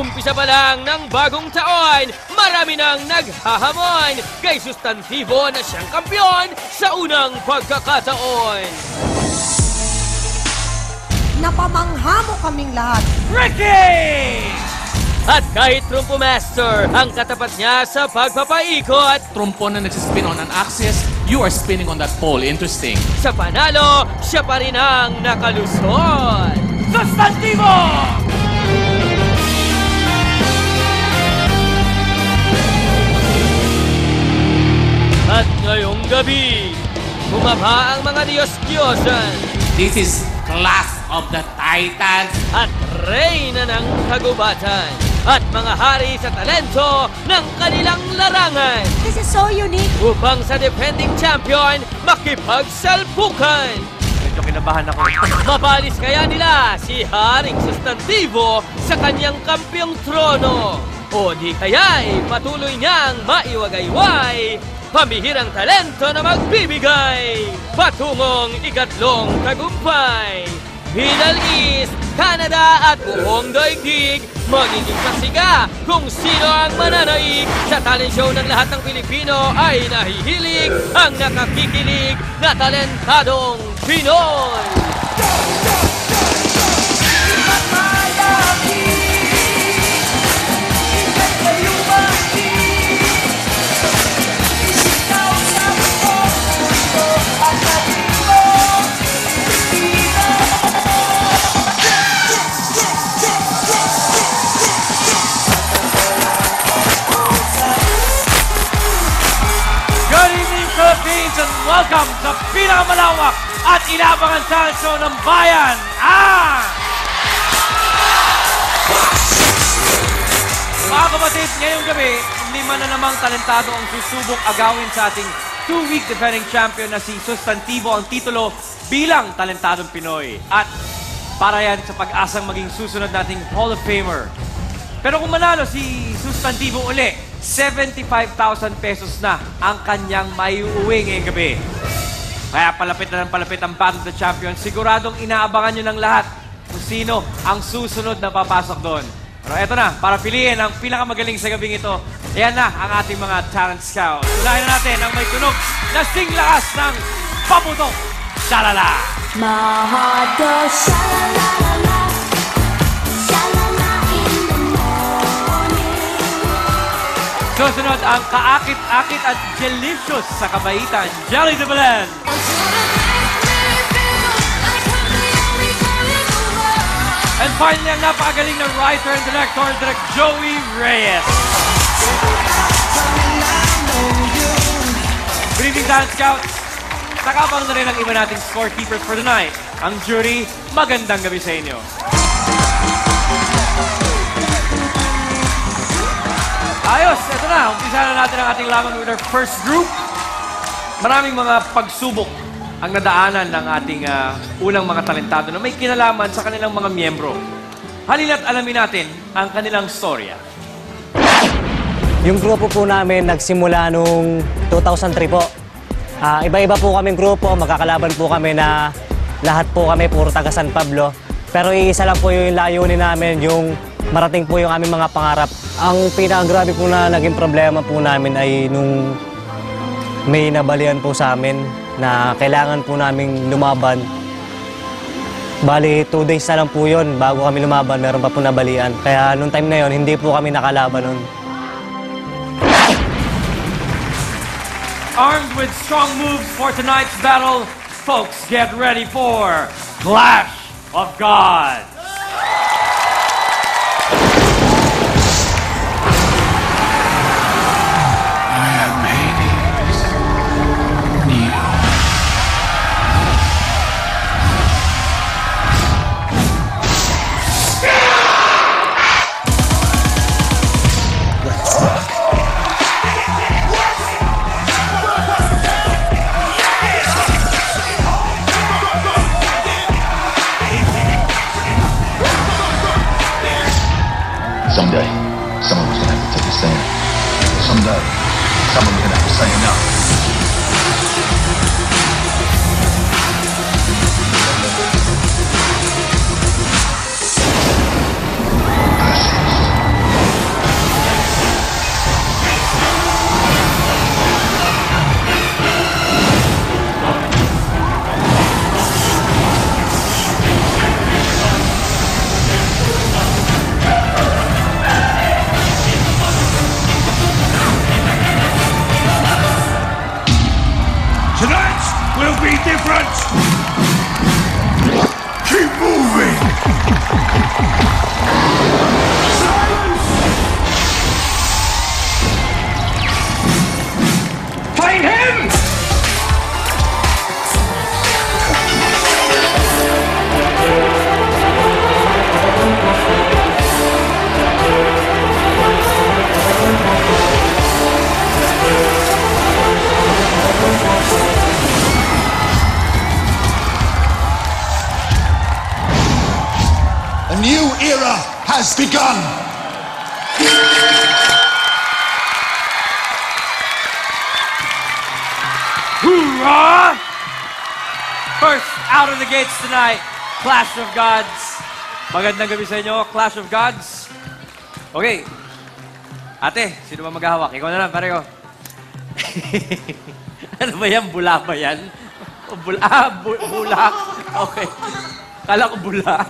umpisa pa lang ng bagong taon, marami nang naghahamon kay sustantibo na siyang kampiyon sa unang pagkakataon. Napamangha mo kaming lahat. Ricky! At kahit Trumpo Master ang katapat niya sa pagpapaikot, Trumpo na nagsispin on an axis, you are spinning on that pole. Interesting. sa panalo, siya pa rin ang nakalusot. Sustantibo! At ngayong gabi, bumaba ang mga Diyos-Diyosan This is Clash of the Titans. at reyna ng kagubatan at mga hari sa talento ng kanilang larangan This is so unique. upang sa defending champion makipagsalpukan. Medyo kinabahan ako. Mabalis kaya nila si Haring Sustantibo sa kanyang kampyong trono? O di kaya'y patuloy niyang maiwagayway pambihirang talento na magbibigay patungong ikatlong tagumpay. Middle East, Canada at buong daigdig, magiging pasiga kung sino ang mananaig sa talent show ng lahat ng Pilipino ay nahihilig ang nakakikinig na talentadong Pinoy. Good evening, Philippines, and welcome sa pinakamalawak at inabangan talent show ng bayan, Mga kapatid, ngayong gabi, 5 na namang talentado ang susubok agawin sa ating 2-week defending champion na si Sustantibo ang titulo bilang talentadong Pinoy. At para yan sa pag-asang maging susunod nating Hall of Famer. Pero kung manalo si Sustantibo uli, 75,000 pesos na ang kanyang maiuwi ngayong gabi. Kaya palapit na ng palapit ang Battle of the Champions. Siguradong inaabangan nyo ng lahat kung sino ang susunod na papasok doon. Pero eto na, para piliin ang pinakamagaling sa gabing ito, ayan na ang ating mga talent scouts. Unahin na natin ang may tunog na singlakas ng Paputok Shalala! Mahado shalalala, shalala in the morning. Susunod ang kaakit-akit at delicious sa kabaitan, Jelly de Belen. And finally, ang napakagaling na writer and director, Direk Joey Reyes. Good evening, Talent Scouts. Nakabang na rin ang iba nating scorekeepers for the night. Ang jury, magandang gabi sa inyo. Ayos, ito na. Umpisa na natin ang ating laban with our first group. Maraming mga pagsubok ang nadaanan ng ating unang mga talentado na may kinalaman sa kanilang mga miyembro. Halina't alamin natin ang kanilang storya. Yung grupo po namin nagsimula nung 2003 po. Iba-iba po kaming grupo, magkakalaban po kami na lahat po kami puro taga San Pablo. Pero iisa lang po yung layunin namin, yung marating po yung aming mga pangarap. Ang pinakagrabe po na naging problema po namin ay nung may nabalian po sa amin na kailangan po naming lumaban. Bali, 2 days na lang po yun bago kami lumaban, meron pa po nabalian. Kaya nung time na yun, hindi po kami nakalaban nun. Armed with strong moves for tonight's battle, folks, get ready for Clash of Gods! Someday, someone's gonna have to take a stand. Someday, someone's gonna have to say enough. Versus begun. Hoorah! First out of the gates tonight, Clash of Gods. Magandang gabi sa inyo, Clash of Gods. Okay. Ate, sino ba maghahawak? Ikaw na lang, pareho. Ano ba yan? Bula ba yan? O bula. Okay. Kala ko bula.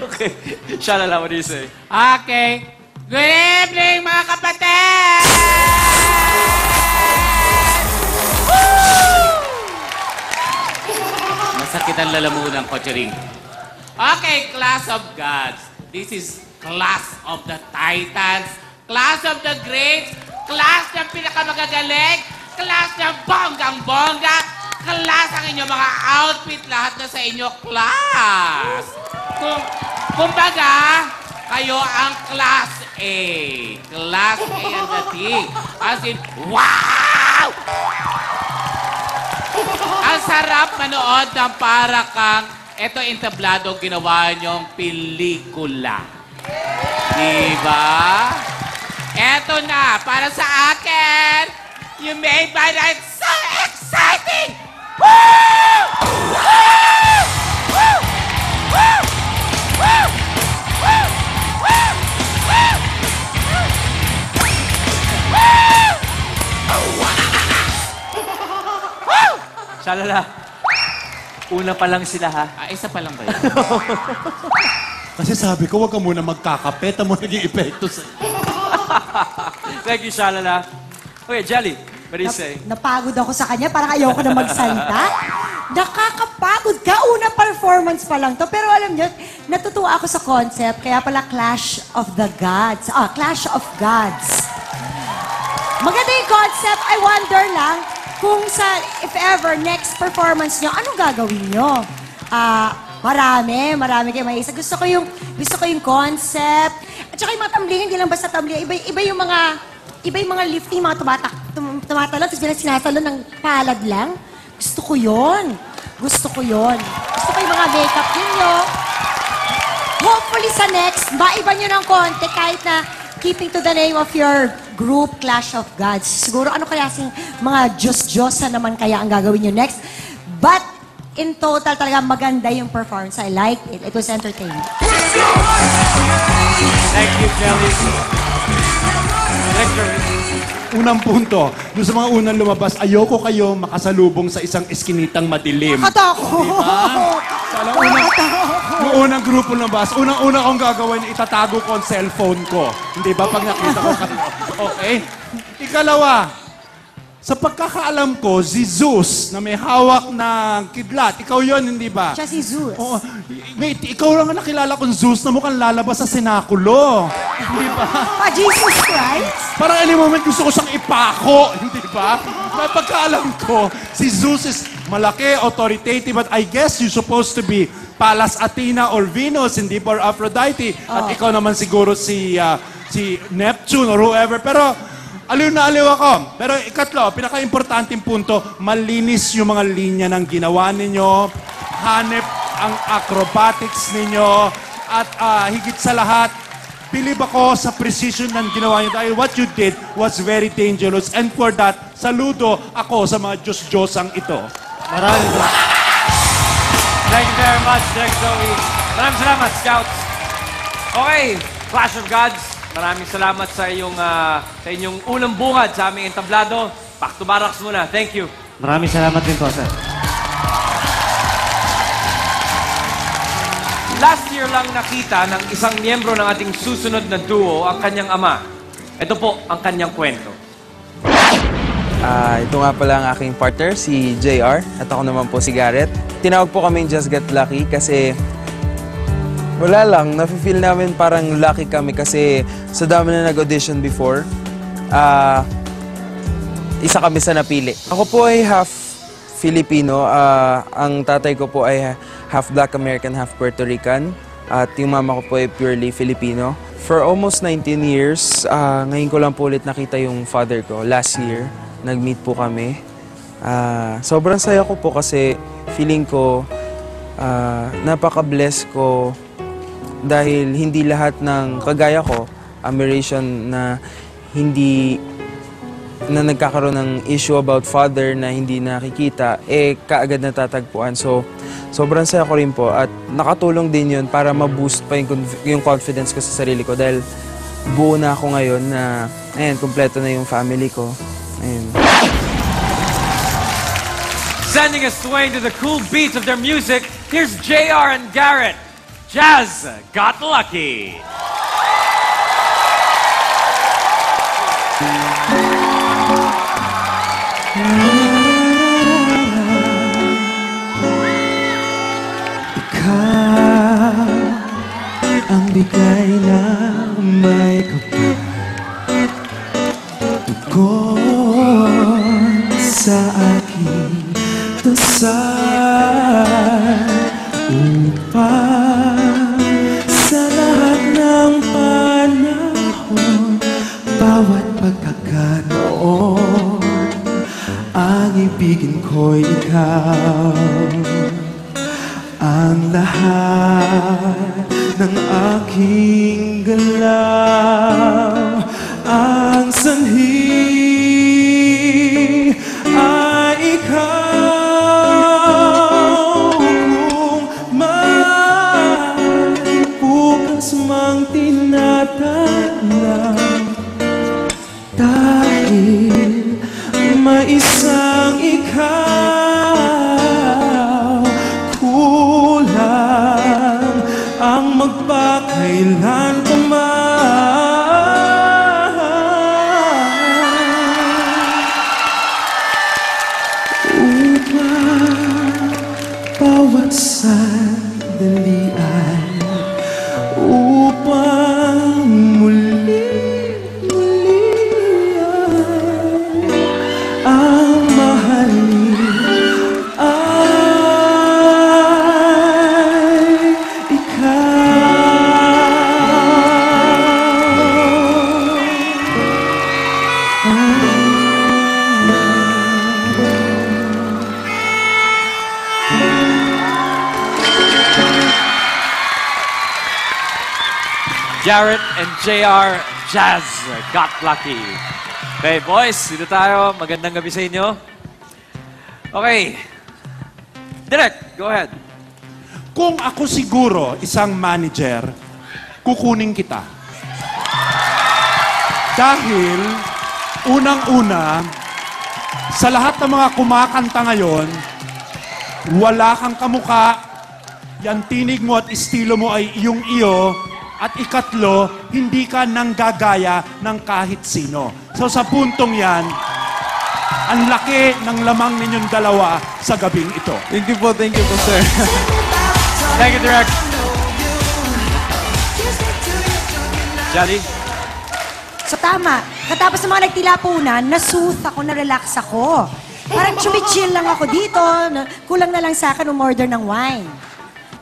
Okay. Siya na lang, what do you say? Okay. Good evening, mga kapatid! Masakit ang lalamunan ko, Chiring. Okay, Class of Gods. This is Class of the Titans, Class of the Greats, Class ng pinakamagagaling, Class ng bonggang-bongga, Class ang inyong mga outfit, lahat na sa inyo, Class. Kumbaga, kayo ang Class A. Class A ang dating. As in, wow! Ang sarap manood ng para kang eto entablado ginawa niyong pelikula. Diba? Eto na, para sa akin, you made my night so exciting! Woo! Woo! Woo! Woo! Woo! Woo! Woo! Shalala. Una pa lang sila, ha? Isa pa lang ba yun? Kasi sabi ko, huwag ka muna magkakapeta mo naging epekto sa... Thank you, Shalala. Okay, Jelly, what do you say? Napagod ako sa kanya, parang ayoko na magsalita. Nakakapagod ka, una performance pa lang to. Pero alam niyo, natutuwa ako sa concept, kaya pala Clash of the Gods. Clash of Gods. Maganda yung concept, I wonder lang, kung if ever, next performance nyo, anong gagawin nyo? Marami kayo maisa. Gusto ko yung concept. At saka yung mga tumbling, hindi lang basta tumbling. Iba yung mga lifting, mga tumatalon, tapos bilang sinasalon ng palad lang. Gusto ko yun. Gusto ko yung mga makeup ninyo. Hopefully sa next, maiba nyo ng konti kahit na keeping to the name of your group, Clash of Gods. Siguro ano kaya sing mga Diyos-Diyosa naman kaya ang gagawin nyo next. But in total talaga maganda yung performance. I liked it. It was entertaining. Thank you, Jelly. Victor. Unang punto, doon sa mga unang lumabas, ayoko kayo makasalubong sa isang eskinitang madilim. Nakatako! Yung unang grupo lumabas, unang-una kong gagawin, itatago ko ang cellphone ko. Hindi ba? Pag nakita ko kayo. Okay? Ikalawa, sa pagkakaalam ko, si Zeus na may hawak ng kidlat, ikaw yon hindi ba? Siya si Zeus. Oo. Wait, ikaw lang ang nakilala kong Zeus na mukhang lalabas sa sinakulo. Hindi ba? Jesus Christ? Parang any moment gusto ko siyang ipako, hindi ba? May pagkaalam ko, si Zeus is malaki, authoritative, but I guess you're supposed to be Pallas Athena or Venus, hindi ba? Or Aphrodite. At ikaw naman siguro si Neptune or whoever. Pero aliw na aliw ako. Pero ikatlo, pinaka-importanting punto, malinis yung mga linya ng ginawa ninyo, hanep ang acrobatics ninyo, at higit sa lahat, believe ako sa precision ng ginawa niyo dahil what you did was very dangerous. And for that, saludo ako sa mga Diyos-Diyosang ito. Maraming salamat. Thank you very much, Direk Zoe. Maraming salamat, Scouts. Okay, Clash of Gods. Maraming salamat sa inyong unang bungad sa aming entablado. Back to barracks muna. Thank you. Maraming salamat din po, sir. Last year lang nakita ng isang miyembro ng ating susunod na duo ang kanyang ama. Ito po ang kanyang kwento. Ito nga pala ang aking partner, si JR. At ako naman po si Garrett. Tinawag po kami Just Get Lucky kasi wala lang, nafe-feel namin parang lucky kami kasi sa dami na nag-audition before, isa kami sa napili. Ako po ay half Filipino. Ang tatay ko po ay half Black American, half Puerto Rican. At yung mama ko po ay purely Filipino. For almost 19 years, ngayon ko lang po ulit nakita yung father ko. Last year, nag-meet po kami. Sobrang saya ko po kasi feeling ko napaka-bless ko dahil hindi lahat ng kagaya ko, admiration na hindi na nagkakaroon ng issue about father na hindi nakikita, kaagad natatagpuan. So, sobrang saya ko rin po at nakatulong din yun para ma-boost pa yung confidence ko sa sarili ko dahil buo na ako ngayon na, ayan, kumpleto na yung family ko. Ayun. Sending us swaying to the cool beats of their music, here's JR and Garrett. Jazz got lucky. Ikaw ang bigay na may kapal tugon sa aking dasal upang sa lahat ng panahon bawat pagkakataon ang ibigin ko'y ikaw ang lahat ng aking galaw ang sanhi ay ikaw kung may bukas mang tinatanaw dahil may isang ikaw kulang ang magpakailan pa man upang bawat sandali ay upang muli ay ang mahalin ay Garrett and JR, Jazz got lucky. Okay, boys, dito tayo. Magandang gabi sa inyo. Okay. Direk, go ahead. Kung ako siguro isang manager, kukunin kita. Dahil, unang-una, sa lahat ng mga kumakanta ngayon, wala kang kamuka, yan tinig mo at estilo mo ay iyong iyo, at ikatlo, hindi ka nanggagaya ng kahit sino. So sa puntong yan, ang laki ng lamang ninyong dalawa sa gabing ito. Thank you po, sir. Thank you, Direk. Jolly? So tama, katapos ng mga nagtilapunan, na-soothe ako, na-relax ako. Parang chumichill lang ako dito, kulang na lang sa akin umorder ng wine.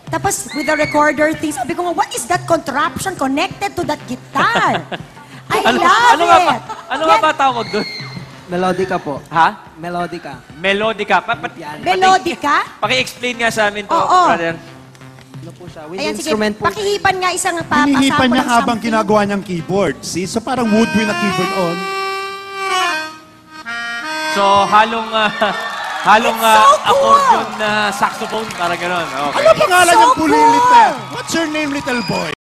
Tapos, with the recorder thing, sabi ko nga, what is that contraption connected to that guitar? I love it! Ano nga ba tawag doon? Melodica po. Ha? Melodica. Melodica. Melodica? Paki-explain nga sa amin to, Oo. brother. Ano po siya? With Ayan, sige, instrument po. pakihipan nga isang Hinihipan niya ng habang something. ginagawa niyang keyboard. See? So parang woodwind na keyboard on. So, halong It's so cool! accordion na saxophone, parang gano'n. Okay. Ano pangalan So niyang puli cool! little? What's your name, little boy?